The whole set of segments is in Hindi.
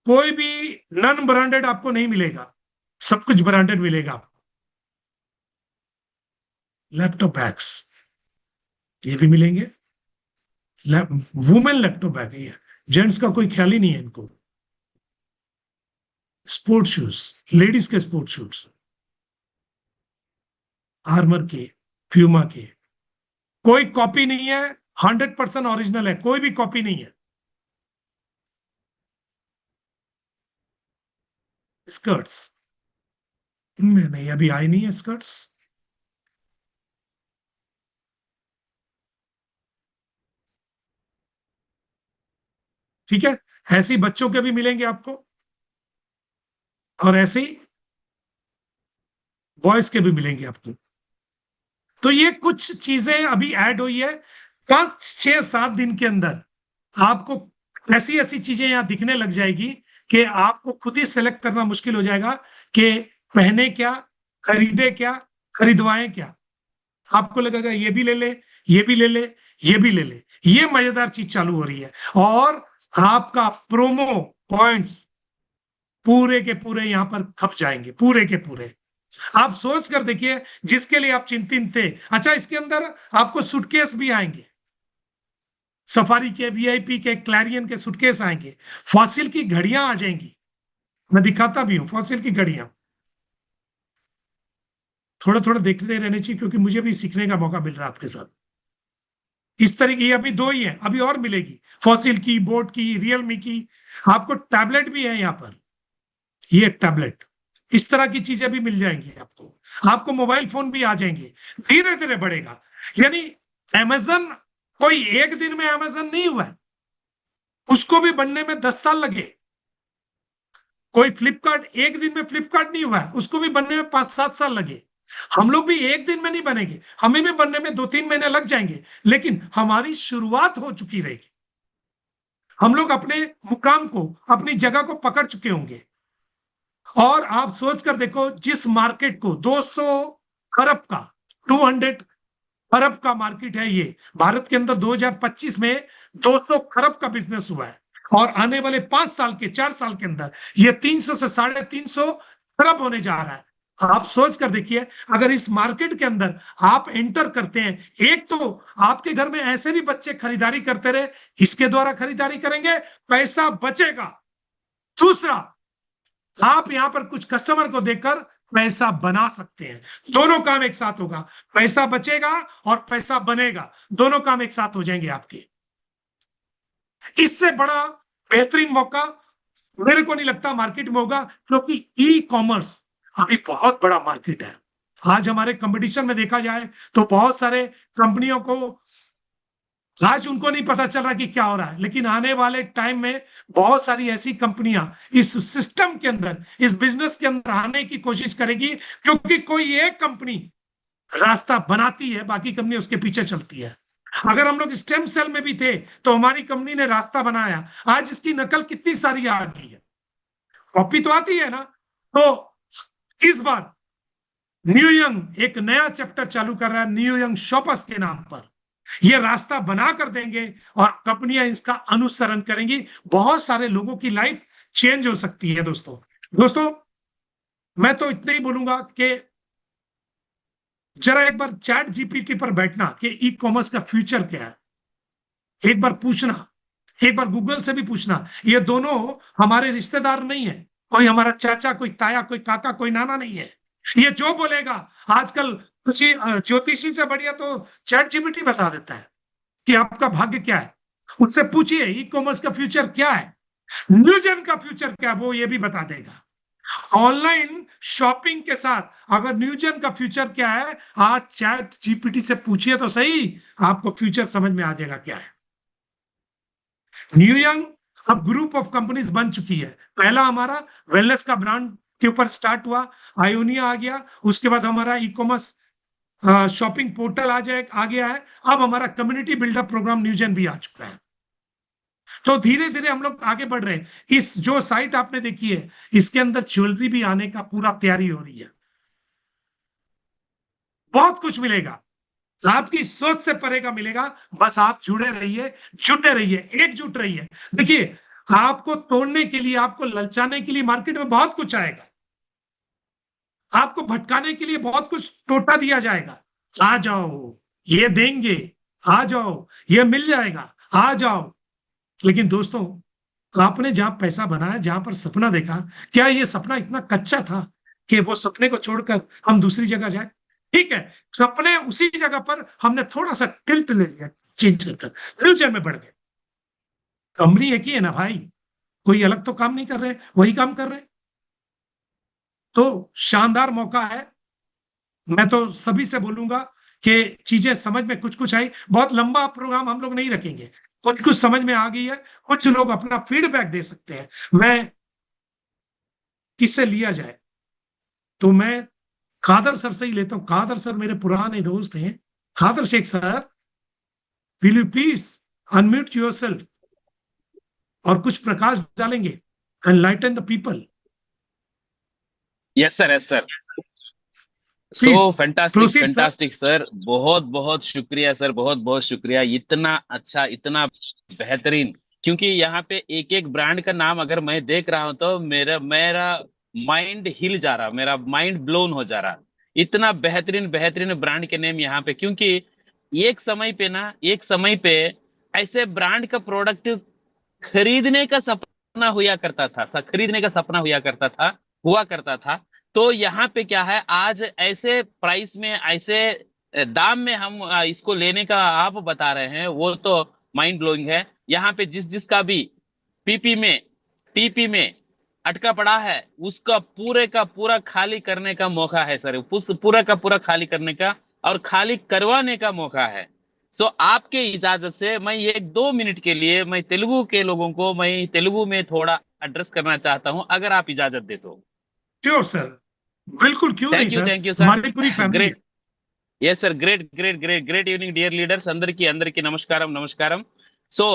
कोई भी नॉन ब्रांडेड आपको नहीं मिलेगा, सब कुछ ब्रांडेड मिलेगा आपको। लैपटॉप बैग्स ये भी मिलेंगे। वुमेन लैपटॉप बैग है, जेंट्स का कोई ख्याल ही नहीं है इनको। स्पोर्ट शूज, लेडीज के स्पोर्ट शूज, आर्मर के, प्यूमा के, कोई कॉपी नहीं है, 100% ओरिजिनल है, कोई भी कॉपी नहीं है। स्कर्ट्स, इनमें नहीं, अभी आई नहीं है स्कर्ट्स। ठीक है, ऐसे ही बच्चों के भी मिलेंगे आपको, और ऐसे ही बॉयज के भी मिलेंगे आपको। तो ये कुछ चीजें अभी ऐड हुई है, 5 6 7 दिन के अंदर आपको ऐसी ऐसी चीजें यहां दिखने लग जाएगी कि आपको खुद ही सेलेक्ट करना मुश्किल हो जाएगा कि पहने क्या, खरीदे क्या, खरीदवाएं क्या। आपको लगेगा ये भी ले ले, ये भी ले ले, ये भी ले ले। ये मजेदार चीज चालू हो रही है, और आपका प्रोमो पॉइंट्स पूरे के पूरे यहां पर खप जाएंगे, पूरे के पूरे। आप सोच कर देखिए, जिसके लिए आप चिंतित थे। अच्छा, इसके अंदर आपको सूटकेस भी आएंगे, सफारी के, वीआईपी के, क्लैरियन के सूटकेस आएंगे, फॉसिल की घड़ियां आ जाएंगी। मैं दिखाता भी हूं फॉसिल की घड़ियां। थोड़ा थोड़ा देखते रहने चाहिए, क्योंकि मुझे भी सीखने का मौका मिल रहा है आपके साथ। इस तरीके, ये अभी दो ही है, अभी और मिलेगी, फॉसिल की, बोट की, रियलमी की। आपको टैबलेट भी है यहाँ पर, ये टैबलेट, इस तरह की चीजें भी मिल जाएंगी आपको। आपको मोबाइल फोन भी आ जाएंगे, धीरे धीरे बढ़ेगा। यानी अमेजन कोई एक दिन में अमेजन नहीं हुआ है, उसको भी बनने में 10 साल लगे। कोई फ्लिपकार्ट एक दिन में फ्लिपकार्ट नहीं हुआ है, उसको भी बनने में 5 7 साल लगे। हम लोग भी एक दिन में नहीं बनेंगे, हमें भी बनने में 2 3 महीने लग जाएंगे, लेकिन हमारी शुरुआत हो चुकी रहेगी। हम लोग अपने मुकाम को, अपनी जगह को पकड़ चुके होंगे। और आप सोच कर देखो, जिस मार्केट को 200 खरब का, 200 खरब का मार्केट है ये, भारत के अंदर 2025 में 200 खरब का बिजनेस हुआ है। और आने वाले 5 साल के, 4 साल के अंदर ये 300 से 350 खरब होने जा रहा है। आप सोच कर देखिए, अगर इस मार्केट के अंदर आप एंटर करते हैं, एक तो आपके घर में ऐसे भी बच्चे खरीदारी करते रहे, इसके द्वारा खरीदारी करेंगे, पैसा बचेगा। दूसरा, आप यहां पर कुछ कस्टमर को देकर पैसा बना सकते हैं। दोनों काम एक साथ होगा, पैसा बचेगा और पैसा बनेगा, दोनों काम एक साथ हो जाएंगे आपके। इससे बड़ा बेहतरीन मौका मेरे को नहीं लगता मार्केट में होगा, क्योंकि ई कॉमर्स अभी बहुत बड़ा मार्केट है। आज हमारे कंपटीशन में देखा जाए तो बहुत सारे कंपनियों को आज उनको नहीं पता चल रहा कि क्या हो रहा है, लेकिन आने वाले टाइम में बहुत सारी ऐसी कंपनियां इस सिस्टम के अंदर, इस बिजनेस के अंदर आने की कोशिश करेगी, क्योंकि कोई एक कंपनी रास्ता बनाती है, बाकी कंपनी उसके पीछे चलती है। अगर हम लोग स्टेम सेल में भी थे तो हमारी कंपनी ने रास्ता बनाया, आज इसकी नकल कितनी सारी आ गई है, कॉपी तो आती है ना। तो इस बार न्यू यंग एक नया चैप्टर चालू कर रहा है, न्यू यंग शॉपर्स के नाम पर। ये रास्ता बना कर देंगे और कंपनियां इसका अनुसरण करेंगी, बहुत सारे लोगों की लाइफ चेंज हो सकती है। दोस्तों, दोस्तों, मैं तो इतना ही बोलूंगा कि जरा एक बार चैट जीपीटी पर बैठना कि ई कॉमर्स का फ्यूचर क्या है, एक बार पूछना, एक बार गूगल से भी पूछना। ये दोनों हमारे रिश्तेदार नहीं है, कोई हमारा चाचा, कोई ताया, कोई काका, कोई नाना नहीं है। ये जो बोलेगा, आजकल किसी ज्योतिषी से बढ़िया तो चैट जीपीटी बता देता है कि आपका भाग्य क्या है। उससे पूछिए ई कॉमर्स का फ्यूचर क्या है, न्यूजन का फ्यूचर क्या है, वो ये भी बता देगा। ऑनलाइन शॉपिंग के साथ अगर न्यूजन का फ्यूचर क्या है, आज चैट जीपीटी से पूछिए तो सही, आपको फ्यूचर समझ में आ जाएगा क्या है। न्यू यंग अब ग्रुप ऑफ कंपनीज बन चुकी है। पहला हमारा वेलनेस का ब्रांड के ऊपर स्टार्ट हुआ, आयोनिया आ गया, उसके बाद हमारा ई कॉमर्स शॉपिंग पोर्टल आ गया है, अब हमारा कम्युनिटी बिल्डअप प्रोग्राम न्यूजन भी आ चुका है। तो धीरे धीरे हम लोग आगे बढ़ रहे हैं। इस जो साइट आपने देखी है, इसके अंदर ज्वेलरी भी आने का पूरा तैयारी हो रही है। बहुत कुछ मिलेगा, आपकी सोच से परे का मिलेगा। बस आप जुड़े रहिए, जुटे रहिए, एकजुट रहिए। देखिए, आपको तोड़ने के लिए, आपको ललचाने के लिए मार्केट में बहुत कुछ आएगा, आपको भटकाने के लिए बहुत कुछ टोटा दिया जाएगा। आ जाओ, ये देंगे, आ जाओ, ये मिल जाएगा, आ जाओ। लेकिन दोस्तों, आपने जहां पैसा बनाया, जहां पर सपना देखा, क्या ये सपना इतना कच्चा था कि वो सपने को छोड़कर हम दूसरी जगह जाए? ठीक है, सपने उसी जगह पर हमने थोड़ा सा टिल्ट ले लिया, चेंज कर फ्यूचर में बढ़ गए। कंपनी एक ही है ना भाई, कोई अलग तो काम नहीं कर रहे, वही काम कर रहे। तो शानदार मौका है। मैं तो सभी से बोलूंगा कि चीजें समझ में कुछ कुछ आई। बहुत लंबा प्रोग्राम हम लोग नहीं रखेंगे, कुछ कुछ समझ में आ गई है। कुछ लोग अपना फीडबैक दे सकते हैं। मैं किससे लिया जाए, तो मैं खादर सर से ही लेता हूँ। खादर सर मेरे पुराने दोस्त हैं। Khadar Sheikh sir, will you please unmute your self और कुछ प्रकाश डालेंगे, enlighten the people. Yes sir, yes sir. So please fantastic, proceed sir. Fantastic sir, बहुत बहुत शुक्रिया सर, बहुत बहुत शुक्रिया। इतना अच्छा, इतना बेहतरीन। क्योंकि यहाँ पे एक एक ब्रांड का नाम अगर मैं देख रहा हूं तो मेरा मेरा माइंड हिल जा रहा, मेरा माइंड ब्लोन हो जा रहा। इतना बेहतरीन बेहतरीन ब्रांड के नेम यहाँ पे। क्योंकि एक समय पे ना, एक समय पे ऐसे ब्रांड का प्रोडक्ट खरीदने का सपना हुआ करता था, खरीदने का सपना हुआ करता था। तो यहाँ पे क्या है, आज ऐसे प्राइस में, ऐसे दाम में हम इसको लेने का आप बता रहे हैं, वो तो माइंड ब्लोइंग है। यहाँ पे जिस जिसका भी पीपी में, टीपी में अटका पड़ा है, उसका पूरे का पूरा खाली करने का मौका है सर। पूरा का पूरा खाली करने का और खाली करवाने का मौका है। सो आपके इजाजत से मैं 1-2 मिनट के लिए मैं तेलुगु के लोगों को, मैं तेलुगु में थोड़ा एड्रेस करना चाहता हूं, अगर आप इजाजत दे तो। श्योर सर, बिल्कुल, क्यों नहीं सर, థ్యాంక్ యూ సార్। हमारी पूरी फैमिली है। Great. Yes sir, great great great great evening dear leaders, అందరికీ అందరికీ నమస్కారం, నమస్కారం। సో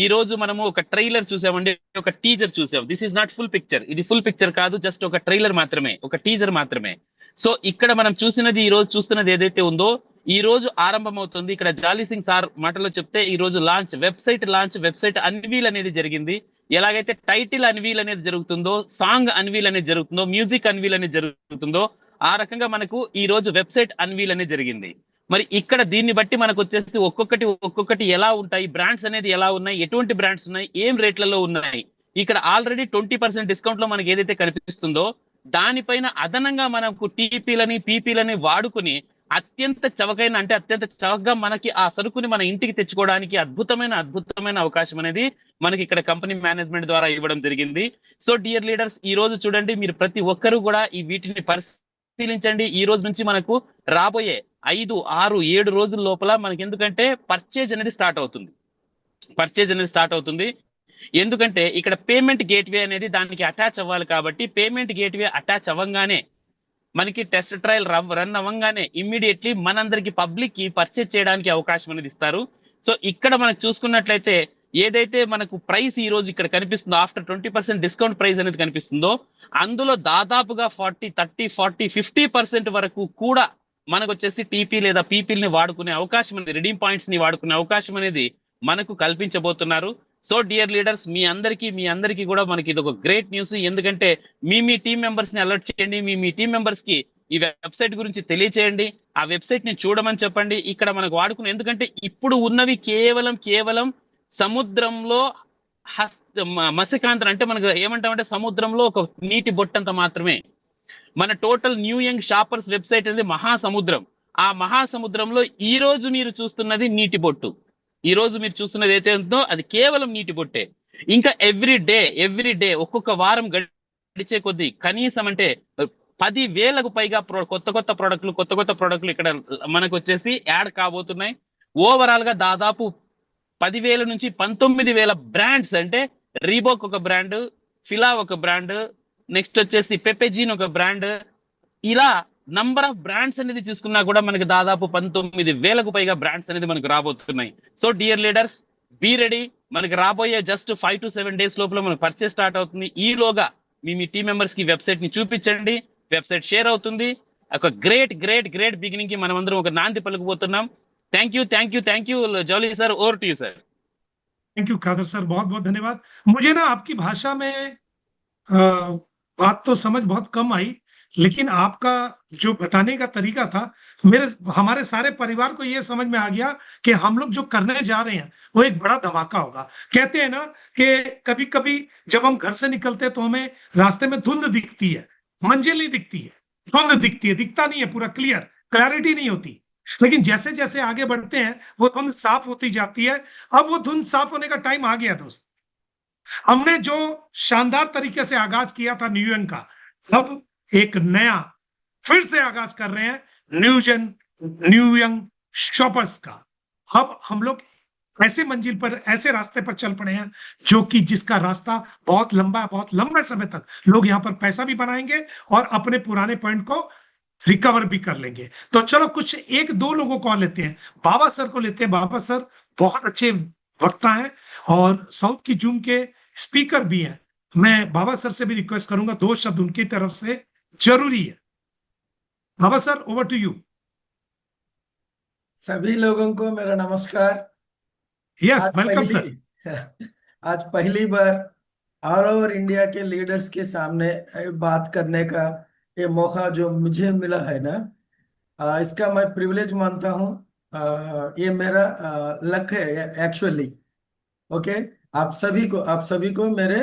ఈ రోజు మనము ఒక ట్రైలర్ చూసామండి, ఒక టీజర్ చూసాం। This is not full picture, ఇది ఫుల్ పిక్చర్ కాదు, జస్ట్ ఒక ట్రైలర్ మాత్రమే, ఒక టీజర్ మాత్రమే। సో ఇక్కడ మనం చూసినది, ఈ రోజు చూస్తున్నది ఏదైతే ఉందో, ఈ రోజు ఆరంభమవుతుంది। ఇక్కడ జాలీ సింగ్ సార్ మాటలో చెప్తే, ఈ రోజు లాంచ్, వెబ్సైట్ అన్వీల్ అనేది జరిగింది। ఎలాగైతే టైటిల్ అన్వీల్ అనేది జరుగుతుందో, సాంగ్ అన్వీల్ అనేది జరుగుతుందో, మ్యూజిక్ అన్వీల్ అనేది జరుగుతుందో, ఆ రకంగా మనకు ఈ రోజు వెబ్సైట్ అన్వీల్ అనేది జరిగింది। మరి ఇక్కడ దీన్ని బట్టి మనకు వచ్చేసి ఒక్కొక్కటి ఎలా ఉంటాయి, బ్రాండ్స్ అనేది ఎలా ఉన్నాయి, ఎటువంటి బ్రాండ్స్ ఉన్నాయి, ఏం రేట్లలో ఉన్నాయి, ఇక్కడ ఆల్రెడీ 20% డిస్కౌంట్ లో మనకి ఏదైతే కనిపిస్తుందో, దానిపైన అదనంగా మనకు టీపీలని పీపీలని వాడుకుని అత్యంత చవకైన, అంటే అత్యంత చవకగా మనకి ఆ సరుకుని మన ఇంటికి తెచ్చుకోవడానికి అద్భుతమైన అవకాశం అనేది మనకి ఇక్కడ కంపెనీ మేనేజ్మెంట్ ద్వారా ఇవ్వడం జరిగింది। సో డియర్ లీడర్స్, ఈ రోజు చూడండి, మీరు ప్రతి ఒక్కరు కూడా ఈ వీటిని పరిశీలించండి। ఈ రోజు నుంచి మనకు రాబోయే 5, 6, 7 రోజుల లోపల మనకి, ఎందుకంటే పర్చేజ్ అనేది స్టార్ట్ అవుతుంది। ఎందుకంటే ఇక్కడ పేమెంట్ గేట్వే అనేది దానికి అటాచ్ అవ్వాలి కాబట్టి, పేమెంట్ గేట్వే అటాచ్ అవ్వగానే మనకి టెస్ట్ ట్రయల్ రన్ అవ్వగానే ఇమ్మీడియట్లీ మనందరికి, పబ్లిక్ కి పర్చేజ్ చేయడానికి అవకాశం అనేది ఇస్తారు। సో ఇక్కడ మనకు చూసుకున్నట్లయితే, ఏదైతే మనకు ప్రైస్ ఈ రోజు ఇక్కడ కనిపిస్తుందో, ఆఫ్టర్ 20% డిస్కౌంట్ ప్రైస్ అనేది కనిపిస్తుందో, అందులో దాదాపుగా 40, 30, 40, 50% వరకు కూడా మనకు వచ్చేసి టీపీ లేదా పీపీని వాడుకునే అవకాశం అనేది, రిడీమ్ పాయింట్స్ ని వాడుకునే అవకాశం అనేది మనకు కల్పించబోతున్నారు। సో డియర్ లీడర్స్, మీ అందరికీ కూడా మనకి ఇది ఒక గ్రేట్ న్యూస్। ఎందుకంటే మీ టీం మెంబర్స్ ని అలర్ట్ చేయండి, మీ టీం మెంబర్స్ కి ఈ వెబ్సైట్ గురించి తెలియచేయండి, ఆ వెబ్సైట్ ని చూడమని చెప్పండి। ఇక్కడ మనకు వాడుకునే, ఎందుకంటే ఇప్పుడు ఉన్నవి కేవలం సముద్రంలో మత్స్యకాంతరం, అంటే మనకు ఏమంటామంటే సముద్రంలో ఒక నీటి బొట్టంత మాత్రమే। మన total new young shoppers website అనేది మహాసముద్రం। ఆ మహాసముద్రంలో ఈ రోజు మీరు చూస్తున్నది నీటి బొట్టు, ఈ రోజు మీరు చూస్తున్నది ఏదైతే ఉందో అది కేవలం నీటి బొట్టే। ఇంకా ఎవ్రీ డే ఒక్కొక్క వారం గడిచే కొద్దీ కనీసం అంటే 10,000కు పైగా కొత్త ప్రోడక్ట్లు ఇక్కడ మనకు వచ్చేసి యాడ్ కాబోతున్నాయి। ఓవరాల్ గా దాదాపు 10,000 నుంచి 19,000 బ్రాండ్స్, అంటే రీబోక్ ఒక బ్రాండ్, ఫిలా ఒక బ్రాండ్, నెక్స్ట్ వచ్చేసి పెపెజీన్ ఒక బ్రాండ్, ఇలా నంబర్ ఆఫ్ బ్రాండ్స్ అనేది తీసుకున్నా కూడా మనకి దాదాపు 19,000కు పైగా బ్రాండ్స్ అనేది మనకు రాబోతున్నాయి। So dear leaders, be ready, మనకి రాబోయే జస్ట్ 5 to 7 days లోపల మనకు పర్చేస్ స్టార్ట్ అవుతుంది। ఈలోగా మీ టీం మెంబర్స్ కి వెబ్సైట్ ని చూపించండి, వెబ్సైట్ షేర్ అవుతుంది। ఒక గ్రేట్ బిగినింగ్ కి మనం అందరం ఒక నాంది పలుకుపోతున్నాం। Thank you Jali sir, over to you sir. Thank you Kadar sir, बहुत बहुत धन्यवाद। मुझे ना आपकी भाषा में बात तो समझ बहुत कम आई, लेकिन आपका जो बताने का तरीका था, मेरे हमारे सारे परिवार को ये समझ में आ गया कि हम लोग जो करने जा रहे हैं वो एक बड़ा धमाका होगा। कहते हैं ना कि कभी कभी जब हम घर से निकलते हैं तो हमें रास्ते में धुंध दिखती है, मंजिल नहीं दिखती है, धुंध दिखती है, दिखता नहीं है पूरा क्लियर, क्लैरिटी नहीं होती। लेकिन जैसे जैसे आगे बढ़ते हैं वो धुंध साफ होती जाती है। अब वो धुंध साफ होने का टाइम आ गया दोस्त। हमने जो शानदार तरीके से आगाज किया था न्यू ईयर का, अब एक नया फिर से आगाज कर रहे हैं न्यू यंग शॉपर्स का। अब हम लोग ऐसे मंजिल पर, ऐसे रास्ते पर चल पड़े हैं जो कि जिसका रास्ता बहुत लंबा है, बहुत लंबे समय तक लोग यहाँ पर पैसा भी बनाएंगे और अपने पुराने पॉइंट को रिकवर भी कर लेंगे। तो चलो कुछ एक दो लोगों को और लेते हैं। बाबा सर को लेते हैं। बाबा सर बहुत अच्छे वक्ता हैं और साउथ की जूम के स्पीकर भी हैं। मैं बाबा सर से भी रिक्वेस्ट करूंगा, दो शब्द उनकी तरफ से जरूरी है। बाबा सर, ओवर टू यू। सभी लोगों को मेरा नमस्कार। यस, आज वेलकम सर। पहली आज पहली बार ऑल ओवर इंडिया के लीडर्स के सामने बात करने का ये मौका जो मुझे मिला है ना, इसका मैं प्रिविलेज मानता हूँ। ये मेरा लक है एक्चुअली। ओके, आप सभी को मेरे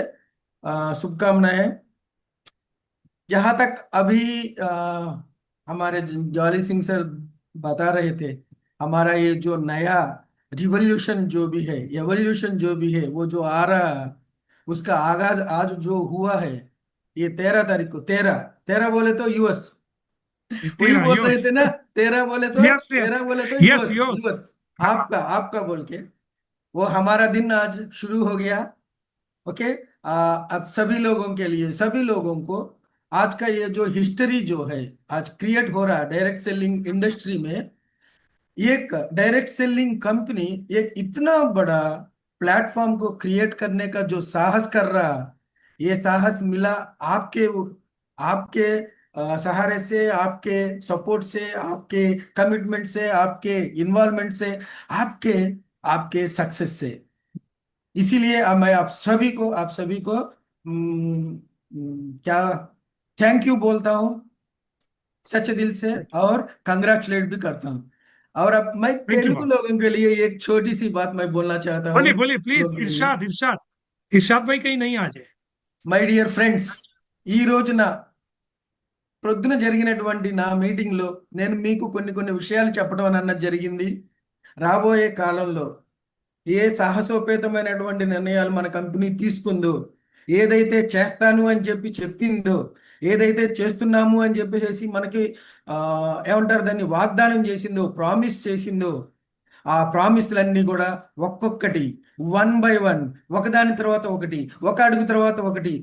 शुभकामनाएं। जहां तक अभी हमारे जॉली सिंह सर बता रहे थे, हमारा ये जो नया रिवॉल्यूशन जो भी है, एवोल्यूशन जो भी है, वो जो आ रहा है, उसका आगाज आज जो हुआ है, ये 13 तारीख को, 13 बोले तो यूएस, वही तेरा बोल रहे योस। थे ना, 13 यस बोले तो यस यूएस, योस। यूएस आपका आपका बोल के वो हमारा दिन आज शुरू हो गया। ओके, अब सभी लोगों के लिए, सभी लोगों को आज का ये जो हिस्ट्री जो है आज क्रिएट हो रहा है डायरेक्ट सेलिंग इंडस्ट्री में, एक डायरेक्ट सेलिंग कंपनी एक इतना बड़ा प्लेटफॉर्म को क्रिएट करने का जो साहस कर रहा, ये साहस मिला आपके आपके सहारे से, आपके सपोर्ट से, आपके कमिटमेंट से, आपके इन्वॉल्वमेंट से, आपके आपके सक्सेस से। इसीलिए अब मैं आप सभी को क्या थैंक यू बोलता हूँ सच्चे दिल से, और कंग्रेचुलेट भी करता हूँ। और अब मैं थैंक यू तेलुगु लोगों के लिए एक छोटी सी बात मैं बोलना चाहता हूँ। बोलिए बोलिए प्लीज। इरशाद इरशाद। इरशाद भाई कहीं नहीं आ जाए। మై డియర్ ఫ్రెండ్స్, ఈ రోజున ప్రొద్దున జరిగినటువంటి నా మీటింగ్ లో నేను మీకు కొన్ని విషయాలు చెప్పడం అన్నది జరిగింది. రాబోయే కాలంలో ఏ సాహసోపేతమైనటువంటి నిర్ణయాలు మన కంపెనీ తీసుకుందో, ఏదైతే చేస్తాను అని చెప్పి చెప్పిందో, ఏదైతే చేస్తున్నాము అని చెప్పేసి మనకి ఏమంటారు దాన్ని వాగ్దానం చేసిందో, ప్రామిస్ చేసిందో, ఆ ప్రామిస్లన్నీ కూడా ఒక్కొక్కటి 1 బై 1, ఒకదాని తర్వాత ఒకటి, ఒక అడుగు తర్వాత ఒకటి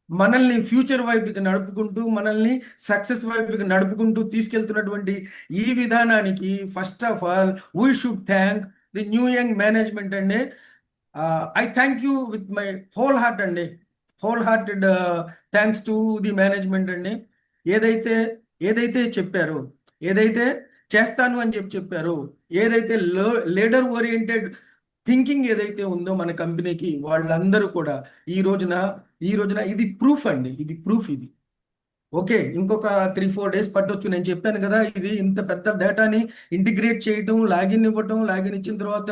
మనల్ని ఫ్యూచర్ వైపుకి నడుపుకుంటూ, మనల్ని సక్సెస్ వైపుకి నడుపుకుంటూ తీసుకెళ్తున్నటువంటి ఈ విధానానికి first of all we should thank the new young management అండి. I thank you with my whole heart అండి, whole hearted thanks to the management అండి. ఏదైతే ఏదైతే చెప్పారో, ఏదైతే చేస్తాను అని చెప్పారో, ఏదైతే లీడర్ ఓరియంటెడ్ థింకింగ్ ఏదైతే ఉందో మన కంపెనీకి, వాళ్ళందరూ కూడా ఈ రోజున ఇది ప్రూఫ్ అండి, ఇది ప్రూఫ్ ఇది. ఓకే, ఇంకొక 3-4 డేస్ పట్టొచ్చు. నేను చెప్పాను కదా, ఇది ఇంత పెద్ద డేటాని ఇంటిగ్రేట్ చేయటం, లాగిన్ ఇవ్వటం, లాగిన్ ఇచ్చిన తర్వాత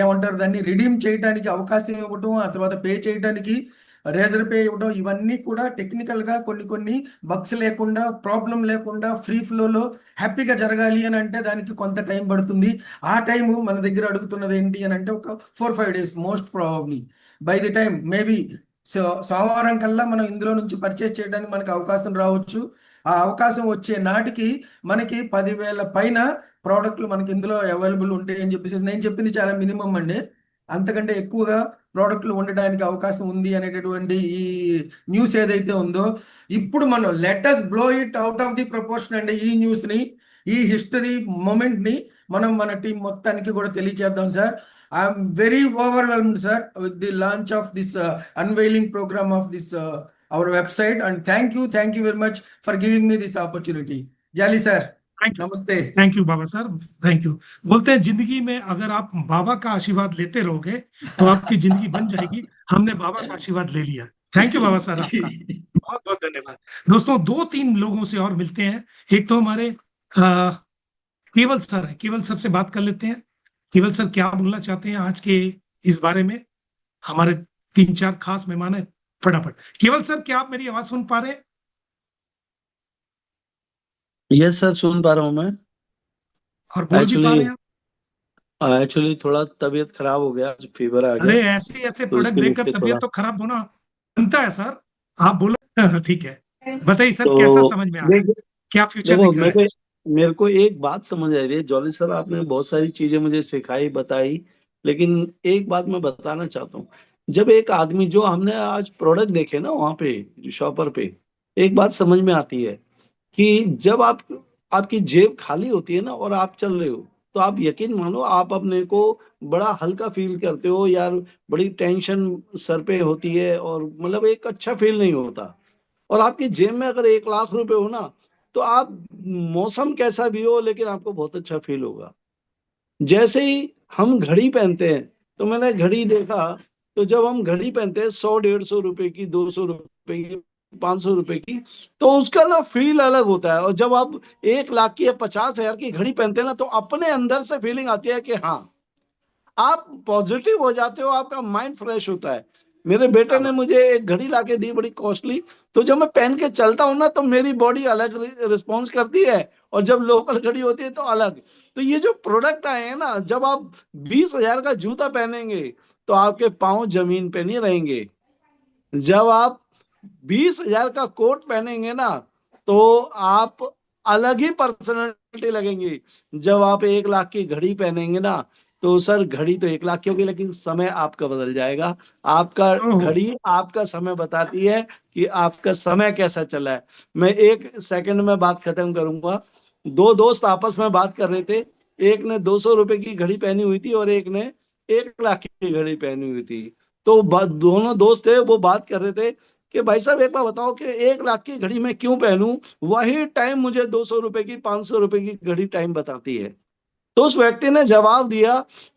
ఏమంటారు దాన్ని రిడీమ్ చేయడానికి అవకాశం ఇవ్వటం, ఆ తర్వాత పే చేయడానికి రేజర్ పే ఇవ్వడం, ఇవన్నీ కూడా టెక్నికల్గా కొన్ని బగ్స్ లేకుండా, ప్రాబ్లం లేకుండా, ఫ్రీ ఫ్లోలో హ్యాపీగా జరగాలి అని అంటే దానికి కొంత టైం పడుతుంది. ఆ టైము మన దగ్గర అడుగుతున్నది ఏంటి అని అంటే ఒక 4-5 days most probably. By the time maybe సోమవారం కల్లా మనం ఇందులో నుంచి పర్చేస్ చేయడానికి మనకు అవకాశం రావచ్చు. ఆ అవకాశం వచ్చే నాటికి మనకి 10,000 పైన ప్రోడక్ట్లు మనకి ఇందులో అవైలబుల్ ఉంటాయి అని చెప్పేసి నేను చెప్పింది చాలా మినిమం అండి. అంతకంటే ఎక్కువగా ప్రోడక్ట్లు ఉండడానికి అవకాశం ఉంది అనేటటువంటి ఈ న్యూస్ ఏదైతే ఉందో, ఇప్పుడు మనం let us blow it out of the proportion అండి. ఈ న్యూస్ని, ఈ హిస్టరీ మూమెంట్ని మనం మన టీం మొత్తానికి కూడా తెలియజేద్దాం sir. I'm very overwhelmed, sir, with the launch of this unveiling program of this our website, and thank you very much for giving me this opportunity. Jali sir. Thank you. नमस्ते। Thank you Baba sir, thank you. बोलते हैं जिंदगी में अगर आप बाबा का आशीर्वाद लेते रहोगे तो आपकी जिंदगी बन जाएगी। हमने बाबा का आशीर्वाद ले लिया। थैंक यू बाबा सर, आपका बहुत बहुत धन्यवाद। दोस्तों, दो तीन लोगों से और मिलते हैं। एक तो हमारे केवल सर है, केवल सर से बात कर लेते हैं। केवल सर क्या बोलना चाहते हैं आज के इस बारे में? हमारे तीन चार खास मेहमान है, फटाफट। केवल सर, क्या आप मेरी आवाज सुन पा रहे हैं? यस सर, सुन पा रहा हूँ मैं। और बोल भी पा एक्चुअली रहे हैं आप? थोड़ा तबीयत खराब हो गया, फीवर आ गया, अरे, ऐसे ऐसे तो प्रोडक्ट इसके देखकर लिए तबीयत थोड़ा। तो खराब होना बनता है सर। आप बोलो। हाँ, ठीक है। बताइए सर, कैसा तो समझ में आ रहा है? देखो क्या फ्यूचर देखो दिख रहा है? मेरे को एक बात समझ आ रही है, जॉली सर आपने बहुत सारी चीजें मुझे सिखाई बताई, लेकिन एक बात मैं बताना चाहता हूँ। जब एक आदमी, जो हमने आज प्रोडक्ट देखे ना वहां पे शॉपर पे, एक बात समझ में आती है कि जब आपकी जेब खाली होती है ना और आप चल रहे हो, तो आप यकीन मानो आप अपने को बड़ा हल्का फील करते हो यार। बड़ी टेंशन सर पे होती है और मतलब एक अच्छा फील नहीं होता। और आपकी जेब में अगर 1 लाख रुपए हो ना, तो आप मौसम कैसा भी हो लेकिन आपको बहुत अच्छा फील होगा। जैसे ही हम घड़ी पहनते हैं, तो मैंने घड़ी देखा, तो जब हम घड़ी पहनते हैं 100 150 रुपए की, 200 रुपए की, 500 रुपए की, तो उसका ना फील अलग होता है। और जब आप 1 लाख की या 50 हजार की घड़ी पहनते हैं ना, तो अपने अंदर से फीलिंग आती है कि हाँ, आप पॉजिटिव हो जाते हो, आपका माइंड फ्रेश होता है। मेरे बेटे ने मुझे एक घड़ी लाके दी, बड़ी कॉस्टली। तो जब मैं पहन के चलता हूँ ना, तो मेरी बॉडी अलग रिस्पॉन्स करती है, और जब लोकल घड़ी होती है तो अलग। तो ये जो प्रोडक्ट आए हैं ना, जब आप 20 हजार का जूता पहनेंगे, तो आपके पाँव जमीन पे नहीं रहेंगे। जब आप 20 हजार का कोट पहनेंगे ना, तो आप अलग ही पर्सनैलिटी लगेंगी। जब आप 1 लाख की घड़ी पहनेंगे ना, तो सर घड़ी तो 1 लाख की होगी, लेकिन समय आपका बदल जाएगा। आपका ओह, घड़ी आपका समय बताती है कि आपका समय कैसा चला है। मैं 1 सेकंड में बात खत्म करूंगा। दो दोस्त आपस में बात कर रहे थे। एक ने 200 रुपए की घड़ी पहनी हुई थी और एक ने 1 लाख की घड़ी पहनी हुई थी। तो दोनों दोस्त थे, वो बात कर रहे थे कि भाई साहब एक बार बताओ कि 1 लाख की घड़ी मैं क्यों पहनूं, वही टाइम मुझे 200 रुपए की, 500 रुपए की घड़ी टाइम बताती है। तो उस व्यक्ति ने जवाब दिया,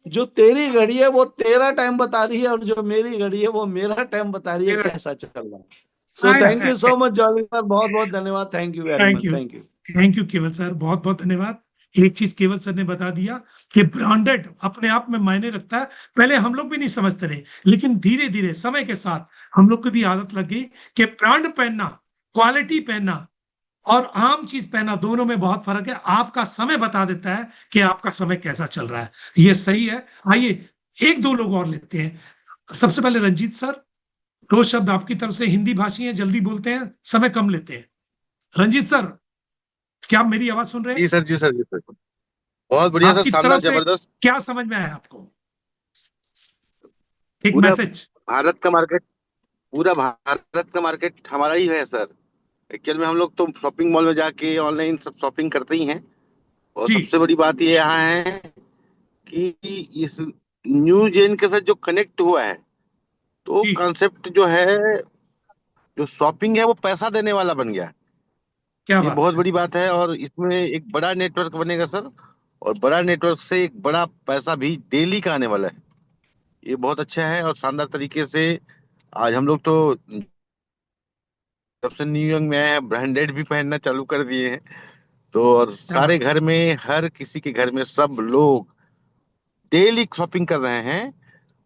जो तेरी घड़ी है वो तेरा टाइम बता रही है, और जो मेरी घड़ी है वो मेरा टाइम बता रही है, मेरा कैसा चल रहा है। So thank you so much Jolly sir, बहुत बहुत धन्यवाद। Thank you very thank much, you. Thank you. Thank you केवल सर, बहुत बहुत धन्यवाद। एक चीज केवल सर ने बता दिया कि ब्रांडेड अपने आप में मायने रखता है। पहले हम लोग भी नहीं समझते रहे, लेकिन धीरे धीरे समय के साथ हम लोग को भी आदत लग गई कि ब्रांड पहनना, क्वालिटी पहनना और आम चीज पहनना, दोनों में बहुत फर्क है। आपका समय बता देता है कि आपका समय कैसा चल रहा है। ये सही है। आइए, एक दो लोग और लेते हैं। सबसे पहले रंजीत सर, दो शब्द आपकी तरफ से। हिंदी भाषी हैं, जल्दी बोलते हैं, समय कम लेते हैं। रंजीत सर, क्या आप मेरी आवाज सुन रहे हैं? जी सर, जी सर, जी सर। बहुत बढ़िया सर, आपकी शानदार, तरफ से जबरदस्त। क्या समझ में आया आपको? एक पूरा मैसेज। भारत का मार्केट, पूरा भारत का मार्केट हमारा ही है सर। एक्चुअल में हम लोग तो शॉपिंग मॉल में जाके ऑनलाइन सब शॉपिंग करते ही हैं। और जी सबसे बड़ी बात ये यहाँ है कि इस न्यू जेन के साथ जो कनेक्ट हुआ है, तो जी, कॉन्सेप्ट जो है, जो शॉपिंग है वो पैसा देने वाला बन गया है। क्या ये बात बहुत है। बड़ी बात है, और इसमें एक बड़ा नेटवर्क बनेगा सर। और बड़ा नेटवर्क से एक बड़ा पैसा भी डेली का आने वाला है। ये बहुत अच्छा है और शानदार तरीके से आज हम लोग तो जब से न्यू यॉर्क में आए हैं, ब्रांडेड भी पहनना चालू कर दिए हैं। तो और क्या बात सारे घर में, हर किसी के घर में सब लोग डेली शॉपिंग कर रहे हैं।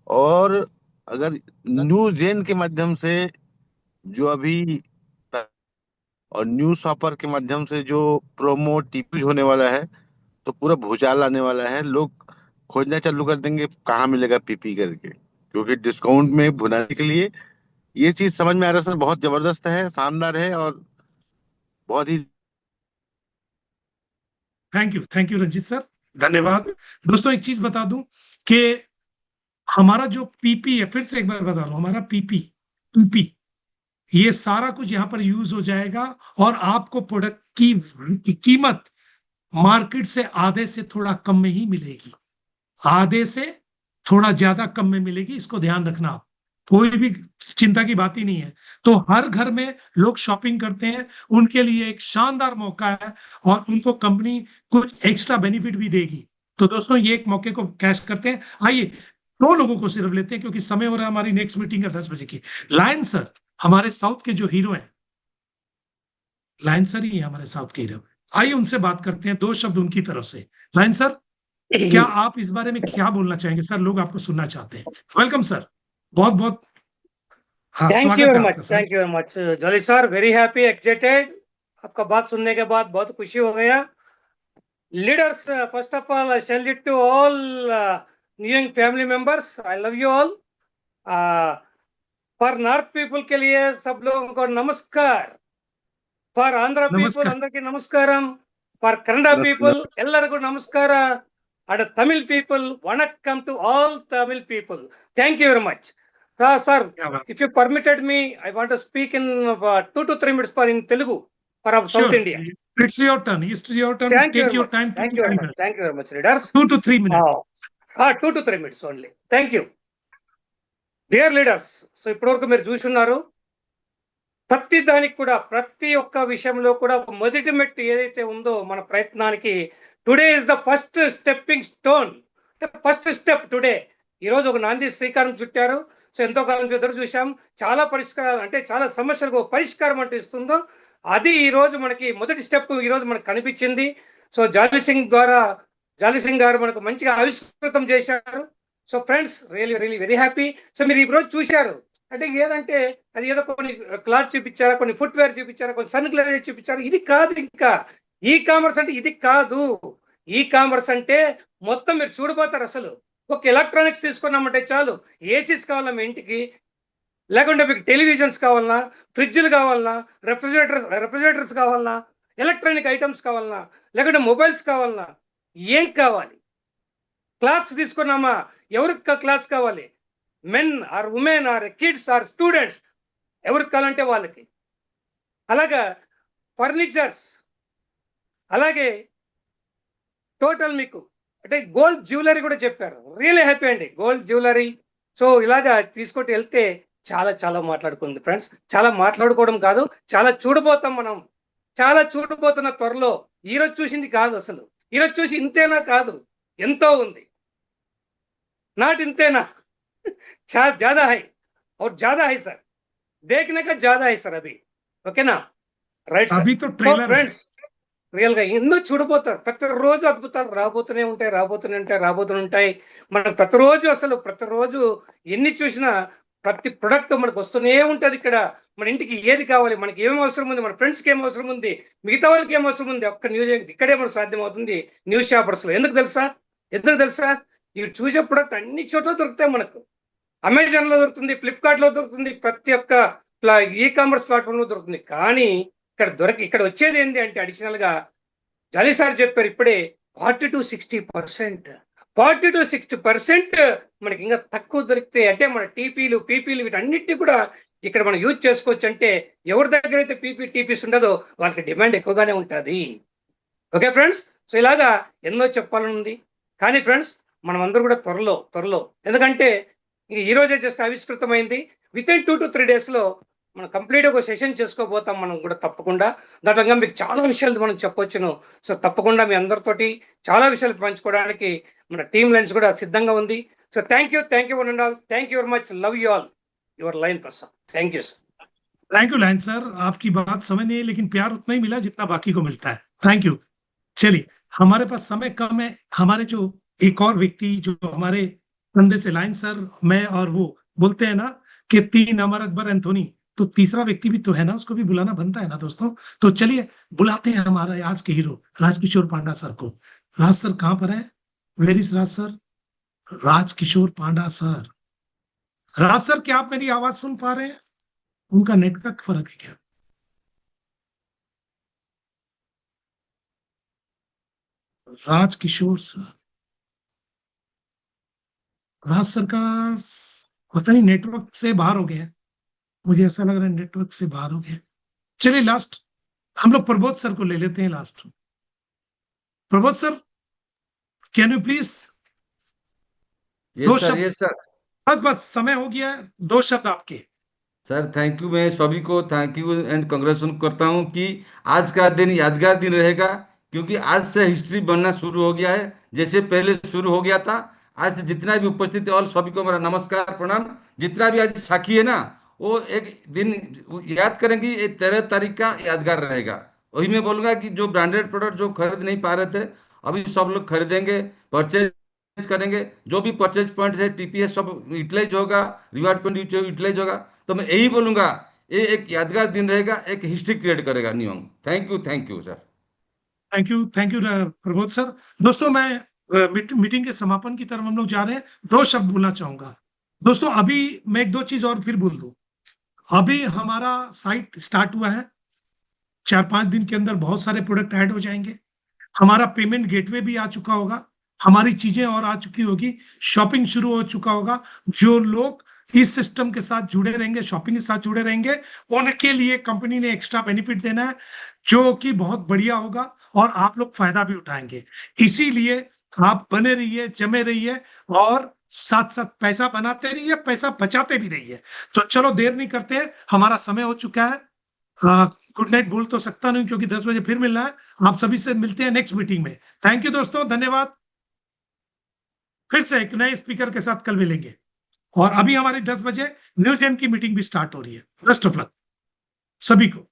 और अगर न्यू जेन के माध्यम से जो अभी, और न्यू शॉपर के माध्यम से जो प्रोमो टीपीज होने वाला है, तो पूरा भूचाल आने वाला है। लोग खोजना चालू कर देंगे कहाँ मिलेगा पीपी करके, क्योंकि डिस्काउंट में भुनाने के लिए। ये चीज समझ में आ रहा है सर, बहुत जबरदस्त है, शानदार है, और बहुत ही। थैंक यू रंजीत सर, धन्यवाद। दोस्तों, एक चीज बता दूं कि हमारा जो पीपी है, फिर से एक बार बता रहा हूं, हमारा पीपी पीपी ये सारा कुछ यहाँ पर यूज हो जाएगा। और आपको प्रोडक्ट की कीमत मार्केट से आधे से थोड़ा कम में ही मिलेगी। आधे से थोड़ा ज्यादा कम में मिलेगी, इसको ध्यान रखना आप। कोई भी चिंता की बात ही नहीं है। तो हर घर में लोग शॉपिंग करते हैं, उनके लिए एक शानदार मौका है और उनको कंपनी कुछ एक्स्ट्रा बेनिफिट भी देगी। तो दोस्तों ये एक मौके को कैश करते हैं। आइए 2 लोगों को सिर्फ लेते हैं क्योंकि समय हो रहा है हमारी नेक्स्ट मीटिंग है 10 बजे की। लायन सर हमारे साउथ के जो हीरो हैं, लायन सर ही है हमारे साउथ के हीरो। आइए उनसे बात करते हैं, 2 शब्द उनकी तरफ से। लायन सर, क्या आप इस बारे में क्या बोलना चाहेंगे? सर लोग आपको सुनना चाहते हैं। वेलकम सर, बहुत बहुत हाँ थैंक यू स्वागत है वेरी मच, आपका sir. Thank you very much Jolly sir, very happy, excited. आपका बात सुनने के बाद बहुत खुशी हो गया। Leaders, first of all I salute to all new young family members, I love you all. For north people के लिए सब लोगों को नमस्कार, फॉर आंध्र पीपल नमस्कार। अंदर नमस्कारम, फॉर कन्नड़ पीपल ಎಲ್ಲರಿಗೂ ನಮಸ್ಕಾರ, and Tamil people vanakkam to all Tamil people. Thank you very much. Sir, क्या बात। if you permitted me, I want to speak in 2 to 3 minutes for in Telugu for our South Sure, India. it's your turn. It's your turn. Thank you Take very your much. time. 2 Thank to you 3 very much. minutes. Thank you very much, leaders. 2 to 3 minutes. 2 to 3 minutes only. Thank you. Dear leaders, so ఇప్పటివరకు మీరు చూస్తున్నారు, ప్రతి దానికి కూడా ప్రతి ఒక్క విషయంలో కూడా ఒక మొదటి మెట్టు ఏదైతే ఉందో మన ప్రయత్నానికి, today is the first stepping stone, first step today. ఈ రోజు ఒక నాంది శ్రీకారం చుట్టారు. సో ఎంతో కాలం ఎదురు చూసాం, చాలా పరిష్కారాలు అంటే చాలా సమస్యలకు పరిష్కారం అంటే ఇస్తుందో అది ఈ రోజు మనకి మొదటి స్టెప్ ఈ రోజు మనకు కనిపించింది. సో జాలీ సింగ్ గారు మనకు మంచిగా ఆవిష్కృతం చేశారు. So friends, really really very happy. So మీరు ఈ రోజు చూశారు అంటే ఏదంటే అది ఏదో కొన్ని క్లాత్ చూపించారా, కొన్ని ఫుట్వేర్ చూపించారా, కొన్ని సన్ గ్లాసెస్ చూపించారా, ఇది కాదు. ఇంకా ఈ కామర్స్ అంటే ఇది కాదు. ఈ కామర్స్ అంటే మొత్తం మీరు చూడబోతారు. అసలు ఒక ఎలక్ట్రానిక్స్ తీసుకున్నామంటే చాలు, ఏసీస్ కావాలా మీ ఇంటికి, లేకుంటే మీకు టెలివిజన్స్ కావాలన్నా, ఫ్రిడ్జ్లు కావాలన్నా, రెఫ్రిజిరేటర్స్ కావాలన్నా, ఎలక్ట్రానిక్ ఐటమ్స్ కావాలన్నా, లేకుంటే మొబైల్స్ కావాలన్నా, ఏం కావాలి? క్లాత్స్ తీసుకున్నామా, ఎవరికి క్లాత్స్ కావాలి, men or women or kids or students, ఎవరికి కావాలంటే వాళ్ళకి. అలాగా ఫర్నిచర్స్, అలాగే టోటల్ మీకు అంటే గోల్డ్ జ్యువెలరీ కూడా చెప్పారు. రియలీ హ్యాపీ అండి, గోల్డ్ జ్యువెలరీ. సో ఇలాగా తీసుకుంటూ వెళ్తే చాలా చాలా మాట్లాడుకుంది ఫ్రెండ్స్. చాలా మాట్లాడుకోవడం కాదు, చాలా చూడబోతాం మనం, చాలా చూడబోతున్న త్వరలో. ఈరోజు చూసింది కాదు, అసలు ఈరోజు చూసి ఇంతేనా కాదు, ఎంతో ఉంది. నాట్ ఇంతేనా, ज्यादा है और ज्यादा है सर, देखने का ज्यादा है सर अभी. ఓకేనా, రైట్ సార్. अभी तो సో ट्रेलर है। ఫ్రెండ్స్, రియల్ గా ఎన్నో చూడబోతారు. ప్రతిరోజు అద్భుతాలు రాబోతూనే ఉంటాయి. మనం ప్రతిరోజు ఎన్ని చూసినా ప్రతి ప్రొడక్ట్ మనకు వస్తూనే ఉంటది. ఇక్కడ మన ఇంటికి ఏది కావాలి, మనకి ఏం అవసరం ఉంది, మన ఫ్రెండ్స్ కి ఏం అవసరం ఉంది, మిగతా వాళ్ళకి ఏం అవసరం ఉంది, ఒక్క న్యూస్ ఇక్కడే మనకు సాధ్యం అవుతుంది, న్యూస్ పేపర్స్ లో. ఎందుకు తెలుసా ఇవి చూసే ప్రొడక్ట్ అన్ని చోట్ల దొరుకుతాయి మనకు. అమెజాన్ లో దొరుకుతుంది, ఫ్లిప్కార్ట్ లో దొరుకుతుంది, ప్రతి ఒక్క ఈ కామర్స్ ప్లాట్ఫామ్ లో దొరుకుతుంది. కానీ ఇక్కడ వచ్చేది ఏంటి అంటే అడిషనల్ గా జాలీ సార్ చెప్పారు ఇప్పుడే, 40 to 60% మనకి ఇంకా తక్కువ దొరికితే, అంటే మన టీపీలు పీపీలు వీటన్నిటిని కూడా ఇక్కడ మనం యూజ్ చేసుకోవచ్చు. అంటే ఎవరి దగ్గర అయితే టీపీస్ ఉండదో వాళ్ళకి డిమాండ్ ఎక్కువగానే ఉంటుంది. ఓకే ఫ్రెండ్స్, సో ఇలాగా ఎన్నో చెప్పాలని ఉంది. కానీ ఫ్రెండ్స్, మనం అందరూ కూడా త్వరలో ఎందుకంటే ఈ రోజే జస్ట్ ఆవిష్కృతమైంది. వితిన్ 2 to 3 days లో మనం కంప్లీట్ ఒక సెషన్ చేసుకోబోతాం మనం కూడా తప్పకుండా. దాంట్లో మీకు చాలా విషయాలు మనం చెప్పొచ్చును. సో తప్పకుండా మీ అందరితోటి చాలా విషయాలు పంచుకోవడానికి మన టీమ్ లైన్స్ కూడా సిద్ధంగా ఉంది. So thank you one and all. Thank you very much. Love you all. Your lion Prasad. Thank you sir. Thank you lion sir, आपकी बात समझ नहीं है लेकिन प्यार उतना ही मिला जितना बाकी को मिलता है। Thank you. चलिए, हमारे पास समय कम है। हमारे जो एक और व्यक्ति जो हमारे कंधे से, लायन सर, मैं और वो बोलते हैं ना कि 3 अमर अकबर एंथोनी, तो तीसरा व्यक्ति भी तो है ना, उसको भी बुलाना बनता है ना दोस्तों। तो चलिए बुलाते हैं हमारे आज के हीरो राजकिशोर पांडा सर को। राज सर कहाँ पर है? Where is Raj sir? Rajkishore Panda sir. Raj sir, क्या आप मेरी आवाज सुन पा रहे हैं? उनका नेट का फर्क है क्या? राजकिशोर सर, राज सर का पता नहीं नेटवर्क से बाहर हो गया है, मुझे ऐसा लग रहा है नेटवर्क से बाहर हो गया। चलिए लास्ट हम लोग प्रबोध सर को ले लेते हैं last. Prabodh sir, can you please Yes, sir. Yes, sir. बस समय हो गया है, 2 शब्द आपके। सर थैंक यू, मैं सभी को थैंक यू एंड कंग्रेचुलेशन करता हूं कि आज का दिन यादगार दिन रहेगा, क्योंकि आज से हिस्ट्री बनना शुरू हो गया है, जैसे पहले शुरू हो गया था। आज से जितना भी उपस्थित है और सभी को मेरा नमस्कार प्रणाम। जितना भी आज साक्षी है ना, वो एक दिन याद करेंगे, ये 13 तारीख का यादगार रहेगा। वही मैं बोलूंगा कि जो ब्रांडेड प्रोडक्ट जो खरीद नहीं पा रहे थे, अभी सब लोग खरीदेंगे, परचेज करेंगे। जो भी परचेज पॉइंट है, टीपीएस सब यूटिलाइज होगा, रिवार्ड पॉइंट यूटिलाइज होगा। तो मैं यही बोलूंगा, ये एक यादगार दिन रहेगा, एक हिस्ट्री क्रिएट करेगा नियम। Thank you sir. Thank you Prabodh sir. दोस्तों, मैं मीटिंग के समापन की तरफ हम लोग जा रहे हैं। 2 शब्द बोलना चाहूंगा दोस्तों। अभी मैं 1-2 चीज और फिर बोल दूं। अभी हमारा साइट स्टार्ट हुआ है, 4-5 दिन के अंदर बहुत सारे प्रोडक्ट ऐड हो जाएंगे। हमारा पेमेंट गेटवे भी आ चुका होगा, हमारी चीजें और आ चुकी होगी, शॉपिंग शुरू हो चुका होगा। जो लोग इस सिस्टम के साथ जुड़े रहेंगे, शॉपिंग के साथ जुड़े रहेंगे, उनके लिए कंपनी ने एक्स्ट्रा बेनिफिट देना है, जो कि बहुत बढ़िया होगा और आप लोग फायदा भी उठाएंगे। इसीलिए आप बने रहिए, जमे रहिए और साथ साथ पैसा बनाते रहिए, पैसा बचाते भी रहिए। तो चलो देर नहीं करते हैं, हमारा समय हो चुका है। गुड नाइट बोल तो सकता नहीं, क्योंकि 10 बजे फिर मिलना है। आप सभी से मिलते हैं नेक्स्ट मीटिंग में। थैंक यू दोस्तों, धन्यवाद। फिर से एक नए स्पीकर के साथ कल मिलेंगे। और अभी हमारी 10 बजे न्यूजेन की मीटिंग भी स्टार्ट हो रही है। बेस्ट ऑफ लक सभी को।